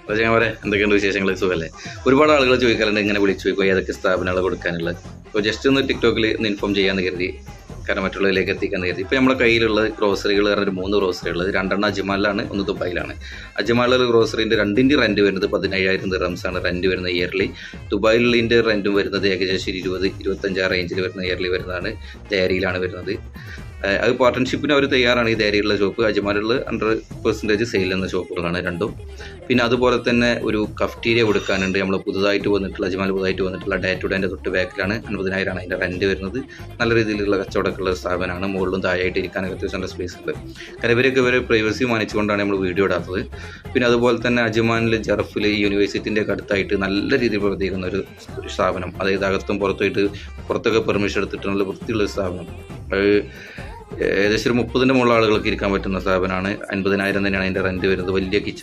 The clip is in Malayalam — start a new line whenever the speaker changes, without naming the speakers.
പക്ഷേ ഞാൻ പറയാം എന്തൊക്കെയുണ്ട് വിശേഷങ്ങൾ സുഖമല്ലേ? ഒരുപാട് ആളുകൾ ചോദിക്കാറുണ്ട് ഇങ്ങനെ വിളിച്ചു ചോദിക്കുക ഏതൊക്കെ സ്ഥാപനങ്ങൾ കൊടുക്കാനുള്ളത്. അപ്പോൾ ജസ്റ്റ് ഒന്ന് ടിക്ടോക്കിൽ ഒന്ന് ഇൻഫോം ചെയ്യാമെന്ന് കരുതി, കാരണം മറ്റുള്ളവരിലേക്ക് എത്തിക്കാമെന്ന് കരുതി. ഇപ്പോൾ നമ്മുടെ കയ്യിലുള്ള ഗ്രോസറികൾ പറഞ്ഞൊരു 3 ഗ്രോസറി ഉള്ളത്, 2 അജ്മാലിലാണ്, 1 ദുബായിലാണ്. അജ്മാലിലെ ഗ്രോസറിൻ്റെ 2ൻ്റെ റെൻറ്റ് വരുന്നത് 15,000 ദിർഹംസാണ് റെൻറ്റ് വരുന്നത് ഇയർലി. ദുബായിലിൻ്റെ റെൻറ്റും വരുന്നത് ഏകദേശം 20-25 റേഞ്ചിൽ വരുന്ന ഇയർലി വരുന്നതാണ്. ഡയറിയിലാണ് വരുന്നത്. അത് പാർട്ട്ണർഷിപ്പിന് അവർ തയ്യാറാണ്. ഈ ഡയറിയുള്ള ഷോപ്പ് അജ്മാലിൽ 100% സെയിൽ എന്ന ഷോപ്പുകളാണ് രണ്ടും. പിന്നെ അതുപോലെ തന്നെ ഒരു കഫ്റ്റീരിയ കൊടുക്കാനുണ്ട്. നമ്മൾ പുതുതായിട്ട് വന്നിട്ടുള്ള അജ്മാൽ പുതുതായിട്ട് വന്നിട്ടുള്ള ഡേ ടു ഡേൻ്റെ തൊട്ട് ബാക്കിലാണ്. 50,000 അതിൻ്റെ റെൻറ്റ് വരുന്നത്. നല്ല രീതിയിലുള്ള കച്ചവടമൊക്കെയുള്ള സ്ഥാപനമാണ്. മുകളിലും താഴെയായിട്ട് ഇരിക്കാനൊക്കെ അത്യാവശ്യം നല്ല സ്പേസ് ഉണ്ട്. കാരണം ഇവരെ പ്രൈവസി മാനിച്ചുകൊണ്ടാണ് നമ്മൾ വീഡിയോ ഇടാത്തത്. പിന്നെ അതുപോലെ തന്നെ അജ്മാനിൽ ജർഫിൽ യൂണിവേഴ്സിറ്റിൻ്റെ ഒക്കെ അടുത്തായിട്ട് നല്ല രീതിയിൽ പ്രവർത്തിക്കുന്ന ഒരു സ്ഥാപനം, അതായത് അകത്തും പുറത്തൊക്കെ പെർമിഷൻ എടുത്തിട്ട് നല്ല വൃത്തിയുള്ള ഒരു സ്ഥാപനം. ഏകദേശം ഒരു 30ൻ്റെ മുകളിൽ ആളുകൾക്ക് ഇരിക്കാൻ പറ്റുന്ന സ്ഥാപനമാണ്. 50,000 തന്നെയാണ് അതിൻ്റെ റെൻറ്റ് വരുന്നത്. വലിയ കിച്ചൺ